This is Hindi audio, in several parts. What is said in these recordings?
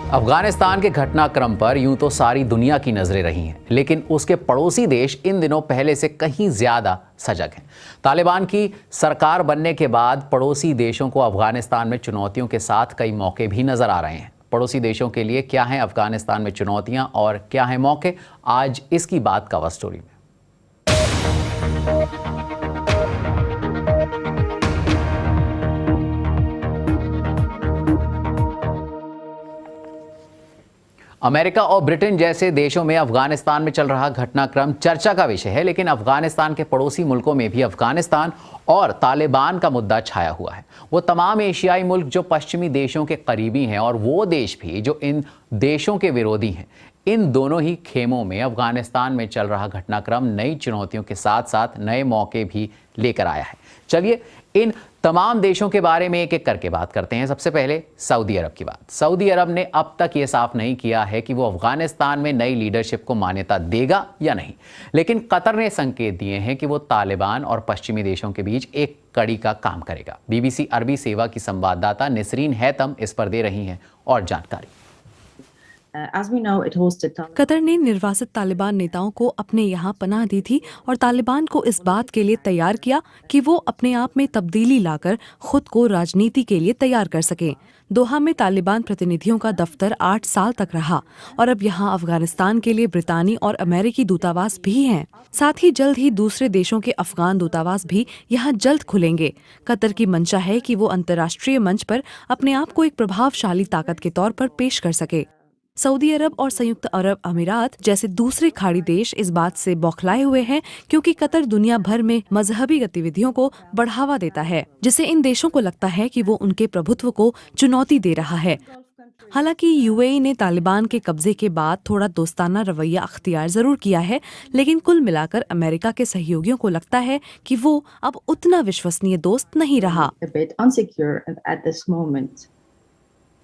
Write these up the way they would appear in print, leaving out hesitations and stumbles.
अफगानिस्तान के घटनाक्रम पर यूं तो सारी दुनिया की नजरें रही हैं, लेकिन उसके पड़ोसी देश इन दिनों पहले से कहीं ज्यादा सजग हैं। तालिबान की सरकार बनने के बाद पड़ोसी देशों को अफगानिस्तान में चुनौतियों के साथ कई मौके भी नजर आ रहे हैं। पड़ोसी देशों के लिए क्या हैं अफगानिस्तान में चुनौतियां और क्या हैं मौके, आज इसकी बात कवर स्टोरी में। अमेरिका और ब्रिटेन जैसे देशों में अफगानिस्तान में चल रहा घटनाक्रम चर्चा का विषय है, लेकिन अफगानिस्तान के पड़ोसी मुल्कों में भी अफगानिस्तान और तालिबान का मुद्दा छाया हुआ है। वो तमाम एशियाई मुल्क जो पश्चिमी देशों के करीबी हैं और वो देश भी जो इन देशों के विरोधी हैं, इन दोनों ही खेमों में अफगानिस्तान में चल रहा घटनाक्रम नई चुनौतियों के साथ साथ नए मौके भी लेकर आया है। चलिए इन तमाम देशों के बारे में एक एक करके बात करते हैं। सबसे पहले सऊदी अरब की बात। सऊदी अरब ने अब तक ये साफ नहीं किया है कि वो अफगानिस्तान में नई लीडरशिप को मान्यता देगा या नहीं, लेकिन कतर ने संकेत दिए हैं कि वो तालिबान और पश्चिमी देशों के बीच एक कड़ी का काम करेगा। बीबीसी अरबी सेवा की संवाददाता निसरीन हैतम इस पर दे रही हैं और जानकारी। कतर ने निर्वासित तालिबान नेताओं को अपने यहाँ पनाह दी थी और तालिबान को इस बात के लिए तैयार किया कि वो अपने आप में तब्दीली लाकर खुद को राजनीति के लिए तैयार कर सकें। दोहा में तालिबान प्रतिनिधियों का दफ्तर 8 साल तक रहा और अब यहाँ अफगानिस्तान के लिए ब्रितानी और अमेरिकी दूतावास भी हैं। साथ ही जल्द ही दूसरे देशों के अफगान दूतावास भी यहाँ जल्द खुलेंगे। कतर की मंशा है कि वो अंतर्राष्ट्रीय मंच पर अपने आप को एक प्रभावशाली ताकत के तौर पर पेश कर सके। सऊदी अरब और संयुक्त अरब अमीरात जैसे दूसरे खाड़ी देश इस बात से बौखलाए हुए हैं क्योंकि कतर दुनिया भर में मजहबी गतिविधियों को बढ़ावा देता है, जिसे इन देशों को लगता है कि वो उनके प्रभुत्व को चुनौती दे रहा है। हालांकि यूएई ने तालिबान के कब्जे के बाद थोड़ा दोस्ताना रवैया अख्तियार जरूर किया है, लेकिन कुल मिलाकर अमेरिका के सहयोगियों को लगता है कि वो अब उतना विश्वसनीय दोस्त नहीं रहा।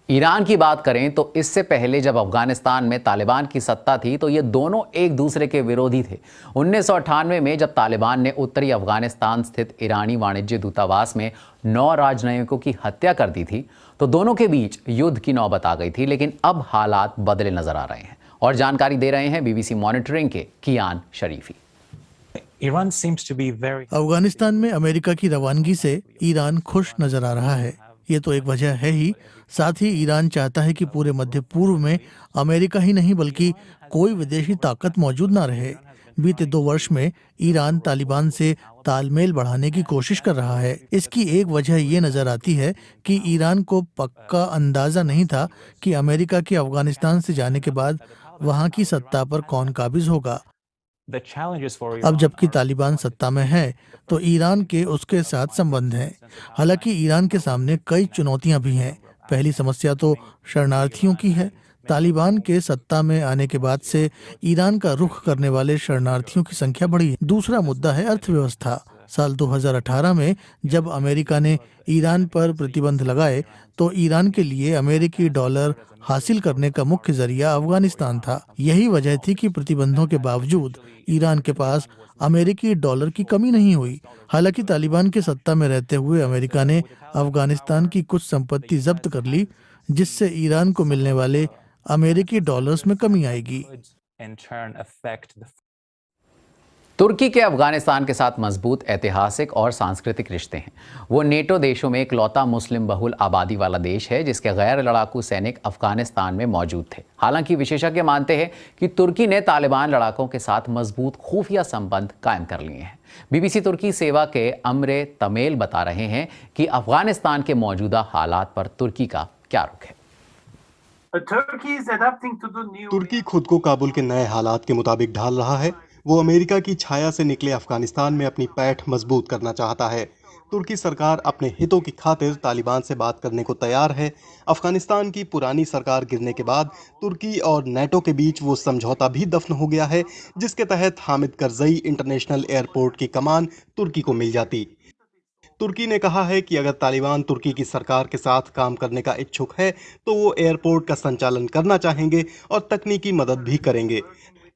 ईरान की बात करें तो इससे पहले जब अफगानिस्तान में तालिबान की सत्ता थी तो ये दोनों एक दूसरे के विरोधी थे। 1998 में जब तालिबान ने उत्तरी अफगानिस्तान स्थित ईरानी वाणिज्य दूतावास में 9 राजनयिकों की हत्या कर दी थी तो दोनों के बीच युद्ध की नौबत आ गई थी, लेकिन अब हालात बदले नजर आ रहे हैं। और जानकारी दे रहे हैं बीबीसी मॉनिटरिंग के कियान शरीफी। अफगानिस्तान में अमेरिका की रवानगी से ईरान खुश नजर आ रहा है। ये तो एक वजह है ही, साथ ही ईरान चाहता है कि पूरे मध्य पूर्व में अमेरिका ही नहीं बल्कि कोई विदेशी ताकत मौजूद ना रहे। बीते 2 वर्ष में ईरान तालिबान से तालमेल बढ़ाने की कोशिश कर रहा है। इसकी एक वजह ये नजर आती है कि ईरान को पक्का अंदाजा नहीं था कि अमेरिका के अफगानिस्तान से जाने के बाद वहाँ की सत्ता पर कौन काबिज होगा। अब जबकि तालिबान सत्ता में है तो ईरान के उसके साथ संबंध हैं। हालांकि ईरान के सामने कई चुनौतियां भी हैं। पहली समस्या तो शरणार्थियों की है। तालिबान के सत्ता में आने के बाद से ईरान का रुख करने वाले शरणार्थियों की संख्या बढ़ी। दूसरा मुद्दा है अर्थव्यवस्था। साल 2018 में जब अमेरिका ने ईरान पर प्रतिबंध लगाए तो ईरान के लिए अमेरिकी डॉलर हासिल करने का मुख्य जरिया अफगानिस्तान था। यही वजह थी कि प्रतिबंधों के बावजूद ईरान के पास अमेरिकी डॉलर की कमी नहीं हुई। हालांकि तालिबान के सत्ता में रहते हुए अमेरिका ने अफगानिस्तान की कुछ संपत्ति जब्त कर ली, जिससे ईरान को मिलने वाले अमेरिकी डॉलर्स में कमी आएगी। तुर्की के अफगानिस्तान के साथ मजबूत ऐतिहासिक और सांस्कृतिक रिश्ते हैं। वो नेटो देशों में इकलौता मुस्लिम बहुल आबादी वाला देश है जिसके गैर लड़ाकू सैनिक अफगानिस्तान में मौजूद थे। हालांकि विशेषज्ञ मानते हैं कि तुर्की ने तालिबान लड़ाकों के साथ मजबूत खुफिया संबंध कायम कर लिए हैं। बीबीसी तुर्की सेवा के अमरे तमेल बता रहे हैं कि अफगानिस्तान के मौजूदा हालात पर तुर्की का क्या रुख है। तुर्की खुद को काबुल के नए हालात के मुताबिक ढाल रहा है। वो अमेरिका की छाया से निकले अफगानिस्तान में अपनी पैठ मजबूत करना चाहता है। तुर्की सरकार अपने हितों की खातिर तालिबान से बात करने को तैयार है। अफगानिस्तान की पुरानी सरकार गिरने के बाद तुर्की और नेटो के बीच वो समझौता भी दफन हो गया है, जिसके तहत हामिद करजई इंटरनेशनल एयरपोर्ट की कमान तुर्की को मिल जाती। तुर्की ने कहा है कि अगर तालिबान तुर्की की सरकार के साथ काम करने का इच्छुक है तो वो एयरपोर्ट का संचालन करना चाहेंगे और तकनीकी मदद भी करेंगे।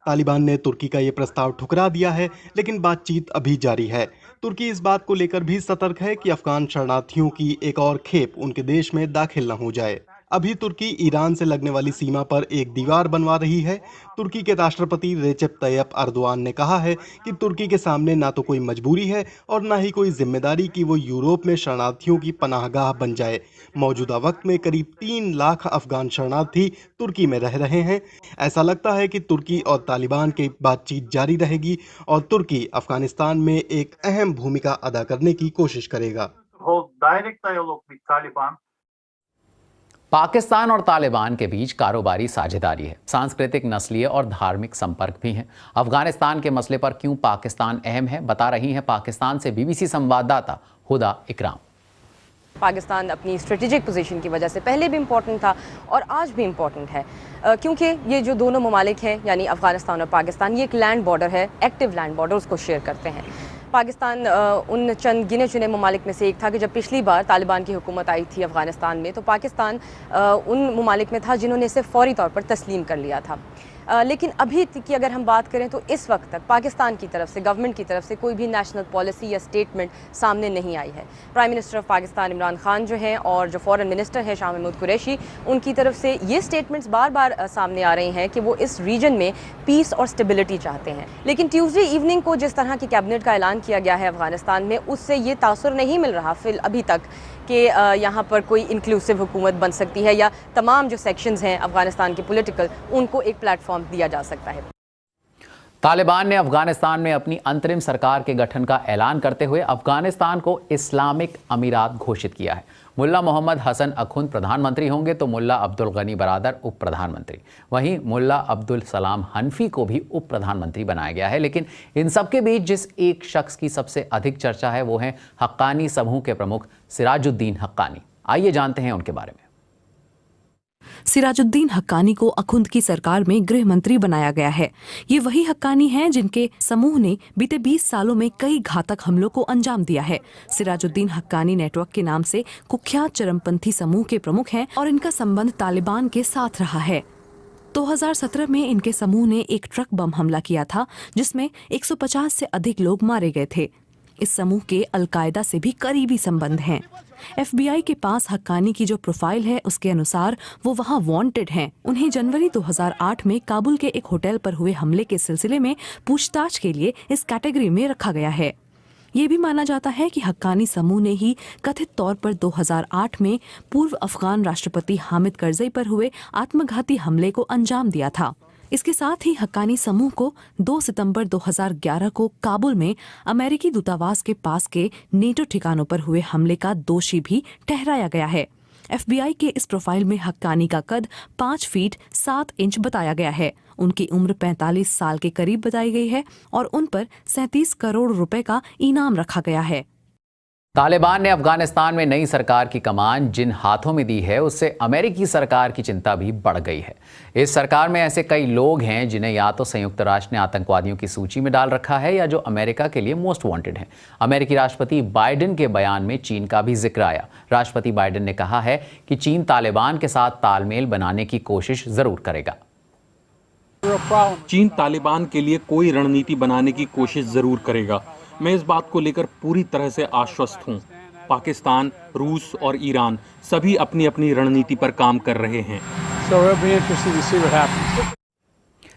तालिबान ने तुर्की का ये प्रस्ताव ठुकरा दिया है, लेकिन बातचीत अभी जारी है। तुर्की इस बात को लेकर भी सतर्क है कि अफगान शरणार्थियों की एक और खेप उनके देश में दाखिल न हो जाए। अभी तुर्की ईरान से लगने वाली सीमा पर एक दीवार बनवा रही है। तुर्की के राष्ट्रपति रेजेप तैयप अर्दोआन ने कहा है कि तुर्की के सामने ना तो कोई मजबूरी है और ना ही कोई जिम्मेदारी कि वो यूरोप में शरणार्थियों की पनाहगाह बन जाए। मौजूदा वक्त में करीब 3 लाख अफगान शरणार्थी तुर्की में रह रहे हैं। ऐसा लगता है कि तुर्की और तालिबान की बातचीत जारी रहेगी और तुर्की अफगानिस्तान में एक अहम भूमिका अदा करने की कोशिश करेगा। पाकिस्तान और तालिबान के बीच कारोबारी साझेदारी है, सांस्कृतिक, नस्लीय और धार्मिक संपर्क भी हैं। अफगानिस्तान के मसले पर क्यों पाकिस्तान अहम है, बता रही हैं पाकिस्तान से बीबीसी संवाददाता हुदा इकराम। पाकिस्तान अपनी स्ट्रेटेजिक पोजीशन की वजह से पहले भी इम्पोर्टेंट था और आज भी इम्पोर्टेंट है, क्योंकि ये जो दोनों ममालिक हैं यानी अफगानिस्तान और पाकिस्तान, ये एक लैंड बॉर्डर है, एक्टिव लैंड बॉर्डर, उसको शेयर करते हैं। पाकिस्तान उन चंद गिने चुने ममालिक में से एक था कि जब पिछली बार तालिबान की हुकूमत आई थी अफगानिस्तान में, तो पाकिस्तान उन ममालिक में था जिन्होंने इसे फौरी तौर पर तस्लीम कर लिया था। लेकिन अभी की अगर हम बात करें तो इस वक्त तक पाकिस्तान की तरफ से, गवर्नमेंट की तरफ से कोई भी नेशनल पॉलिसी या स्टेटमेंट सामने नहीं आई है। Prime minister of Pakistan Imran Khan जो हैं और जो फॉरेन मिनिस्टर है शाह महमूद कुरैशी, उनकी तरफ से ये स्टेटमेंट्स बार बार सामने आ रही हैं कि वो इस रीजन में पीस और स्टेबिलिटी चाहते हैं। लेकिन ट्यूसडे इवनिंग को जिस तरह की कैबिनेट का ऐलान किया गया है अफगानिस्तान में, उससे ये तासुर नहीं मिल रहा फिल अभी तक कि यहाँ पर कोई इंक्लूसिव हुकूमत बन सकती है या तमाम जो सेक्शंस हैं अफगानिस्तान के पॉलिटिकल, उनको एक प्लेटफॉर्म दिया जा सकता है। तालिबान ने अफगानिस्तान में अपनी अंतरिम सरकार के गठन का ऐलान करते हुए अफगानिस्तान को इस्लामिक अमीरात घोषित किया है। मुल्ला मोहम्मद हसन अखुंद प्रधानमंत्री होंगे तो मुल्ला अब्दुल गनी बरादर उप प्रधानमंत्री। वहीं मुल्ला अब्दुल सलाम हनफी को भी उप प्रधानमंत्री बनाया गया है। लेकिन इन सबके बीच जिस एक शख्स की सबसे अधिक चर्चा है वो है हक्कानी समूह के प्रमुख सिराजुद्दीन हक्कानी। आइए जानते हैं उनके बारे में। सिराजुद्दीन हक्कानी को अखुंद की सरकार में गृह मंत्री बनाया गया है। ये वही हक्कानी हैं जिनके समूह ने बीते 20 सालों में कई घातक हमलों को अंजाम दिया है। सिराजुद्दीन हक्कानी नेटवर्क के नाम से कुख्यात चरमपंथी समूह के प्रमुख हैं और इनका संबंध तालिबान के साथ रहा है। 2017 में इनके समूह ने एक ट्रक बम हमला किया था जिसमें 150 से अधिक लोग मारे गए थे। इस समूह के अलकायदा से भी करीबी संबंध हैं। FBI के पास हक्कानी की जो प्रोफाइल है उसके अनुसार वो वहां वांटेड हैं। उन्हें जनवरी 2008 में काबुल के एक होटल पर हुए हमले के सिलसिले में पूछताछ के लिए इस कैटेगरी में रखा गया है। ये भी माना जाता है कि हक्कानी समूह ने ही कथित तौर पर 2008 में पूर्व अफगान राष्ट्रपति हामिद करजई पर हुए आत्मघाती हमले को अंजाम दिया था। इसके साथ ही हक्कानी समूह को 2 सितंबर 2011 को काबुल में अमेरिकी दूतावास के पास के नेटो ठिकानों पर हुए हमले का दोषी भी ठहराया गया है। FBI के इस प्रोफाइल में हक्कानी का कद 5 फीट 7 इंच बताया गया है। उनकी उम्र 45 साल के करीब बताई गई है और उन पर 37 करोड़ रुपए का इनाम रखा गया है। तालिबान ने अफगानिस्तान में नई सरकार की कमान जिन हाथों में दी है उससे अमेरिकी सरकार की चिंता भी बढ़ गई है। इस सरकार में ऐसे कई लोग हैं जिन्हें या तो संयुक्त राष्ट्र ने आतंकवादियों की सूची में डाल रखा है या जो अमेरिका के लिए मोस्ट वांटेड हैं। अमेरिकी राष्ट्रपति बाइडेन के बयान में चीन का भी जिक्र आया। राष्ट्रपति बाइडेन ने कहा है कि चीन तालिबान के साथ तालमेल बनाने की कोशिश जरूर करेगा। चीन तालिबान के लिए कोई रणनीति बनाने की कोशिश जरूर करेगा। मैं इस बात को लेकर पूरी तरह से आश्वस्त हूँ। पाकिस्तान, रूस और ईरान सभी अपनी अपनी रणनीति पर काम कर रहे हैं।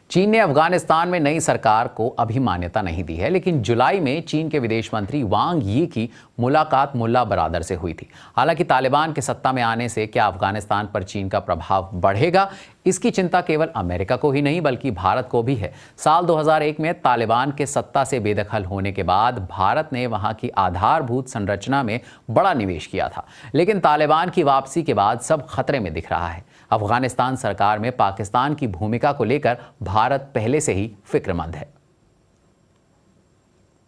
चीन ने अफगानिस्तान में नई सरकार को अभी मान्यता नहीं दी है, लेकिन जुलाई में चीन के विदेश मंत्री वांग यी की मुलाकात मुल्ला बरादर से हुई थी। हालांकि तालिबान के सत्ता में आने से क्या अफगानिस्तान पर चीन का प्रभाव बढ़ेगा, इसकी चिंता केवल अमेरिका को ही नहीं बल्कि भारत को भी है। साल 2001 में तालिबान के सत्ता से बेदखल होने के बाद भारत ने वहां की आधारभूत संरचना में बड़ा निवेश किया था, लेकिन तालिबान की वापसी के बाद सब खतरे में दिख रहा है। अफगानिस्तान सरकार में पाकिस्तान की भूमिका को लेकर भारत पहले से ही फिक्रमंद है।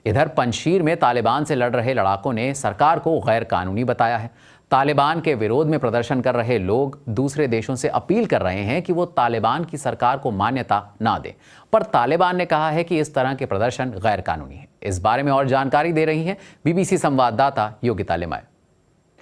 इधर पंजशीर में तालिबान से लड़ रहे लड़ाकों ने सरकार को गैर कानूनी बताया है। तालिबान के विरोध में प्रदर्शन कर रहे लोग दूसरे देशों से अपील कर रहे हैं कि वो तालिबान की सरकार को मान्यता ना दें, पर तालिबान ने कहा है कि इस तरह के प्रदर्शन गैर कानूनी है। इस बारे में और जानकारी दे रही हैं बीबीसी संवाददाता योगिता लिमाय।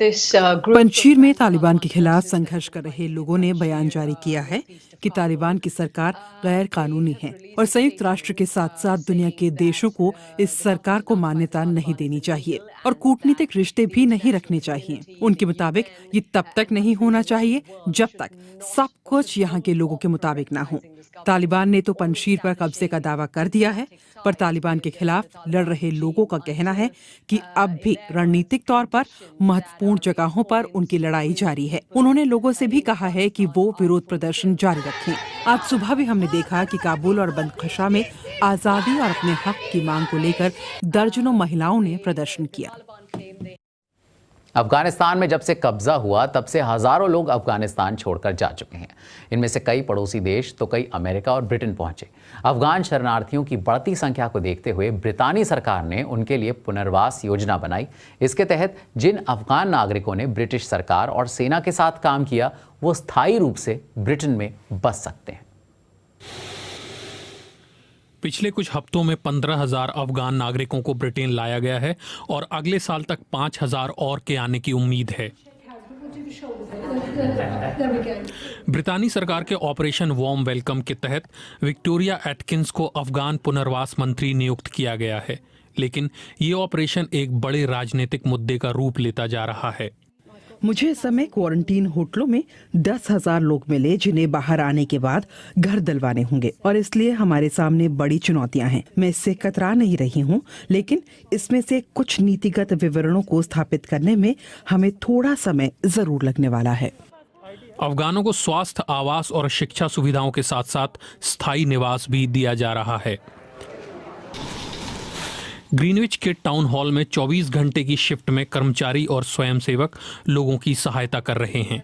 पंजशीर में तालिबान के खिलाफ संघर्ष कर रहे लोगों ने बयान जारी किया है कि तालिबान की सरकार गैर कानूनी है और संयुक्त राष्ट्र के साथ साथ दुनिया के देशों को इस सरकार को मान्यता नहीं देनी चाहिए और कूटनीतिक रिश्ते भी नहीं रखने चाहिए। उनके मुताबिक ये तब तक नहीं होना चाहिए जब तक सब कुछ यहाँ के लोगों के मुताबिक ना हो। तालिबान ने तो पंजशीर पर कब्जे का दावा कर दिया है, पर तालिबान के खिलाफ लड़ रहे लोगों का कहना है कि अब भी रणनीतिक तौर पर महत्वपूर्ण जगहों पर उनकी लड़ाई जारी है। उन्होंने लोगों से भी कहा है कि वो विरोध प्रदर्शन जारी रखें। आज सुबह भी हमने देखा कि काबुल और बंदखशा में आजादी और अपने हक की मांग को लेकर दर्जनों महिलाओं ने प्रदर्शन किया। अफगानिस्तान में जब से कब्जा हुआ तब से हजारों लोग अफगानिस्तान छोड़कर जा चुके हैं। इनमें से कई पड़ोसी देश तो कई अमेरिका और ब्रिटेन पहुंचे। अफगान शरणार्थियों की बढ़ती संख्या को देखते हुए ब्रितानी सरकार ने उनके लिए पुनर्वास योजना बनाई। इसके तहत जिन अफगान नागरिकों ने ब्रिटिश सरकार और सेना के साथ काम किया वो स्थायी रूप से ब्रिटेन में बस सकते हैं। पिछले कुछ हफ्तों में 15,000 अफगान नागरिकों को ब्रिटेन लाया गया है और अगले साल तक 5,000 और के आने की उम्मीद है। ब्रितानी सरकार के ऑपरेशन वार्म वेलकम के तहत विक्टोरिया एटकिंस को अफगान पुनर्वास मंत्री नियुक्त किया गया है, लेकिन ये ऑपरेशन एक बड़े राजनीतिक मुद्दे का रूप लेता जा रहा है। मुझे इस समय क्वारंटीन होटलों में 10,000 लोग मिले जिन्हें बाहर आने के बाद घर दिलवाने होंगे और इसलिए हमारे सामने बड़ी चुनौतियां हैं। मैं इससे कतरा नहीं रही हूं, लेकिन इसमें से कुछ नीतिगत विवरणों को स्थापित करने में हमें थोड़ा समय जरूर लगने वाला है। अफगानों को स्वास्थ्य, आवास और शिक्षा सुविधाओं के साथ साथ स्थायी निवास भी दिया जा रहा है। ग्रीनविच के टाउन हॉल में 24 घंटे की शिफ्ट में कर्मचारी और स्वयंसेवक लोगों की सहायता कर रहे हैं।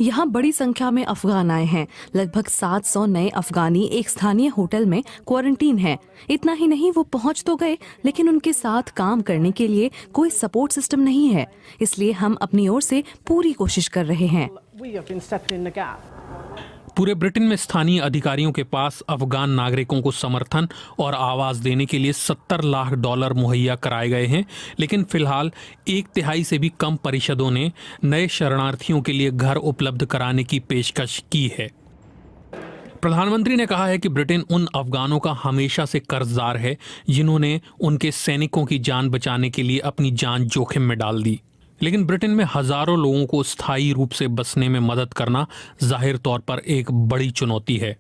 यहाँ बड़ी संख्या में अफगान आए हैं। लगभग 700 नए अफगानी एक स्थानीय होटल में क्वारंटीन हैं। इतना ही नहीं, वो पहुँच तो गए लेकिन उनके साथ काम करने के लिए कोई सपोर्ट सिस्टम नहीं है। इसलिए हम अपनी ओर से पूरी कोशिश कर रहे हैं। पूरे ब्रिटेन में स्थानीय अधिकारियों के पास अफगान नागरिकों को समर्थन और आवास देने के लिए $70 लाख मुहैया कराए गए हैं, लेकिन फिलहाल 1/3 से भी कम परिषदों ने नए शरणार्थियों के लिए घर उपलब्ध कराने की पेशकश की है। प्रधानमंत्री ने कहा है कि ब्रिटेन उन अफगानों का हमेशा से कर्जदार है जिन्होंने उनके सैनिकों की जान बचाने के लिए अपनी जान जोखिम में डाल दी, लेकिन ब्रिटेन में हजारों लोगों को स्थायी रूप से बसने में मदद करना जाहिर तौर पर एक बड़ी चुनौती है।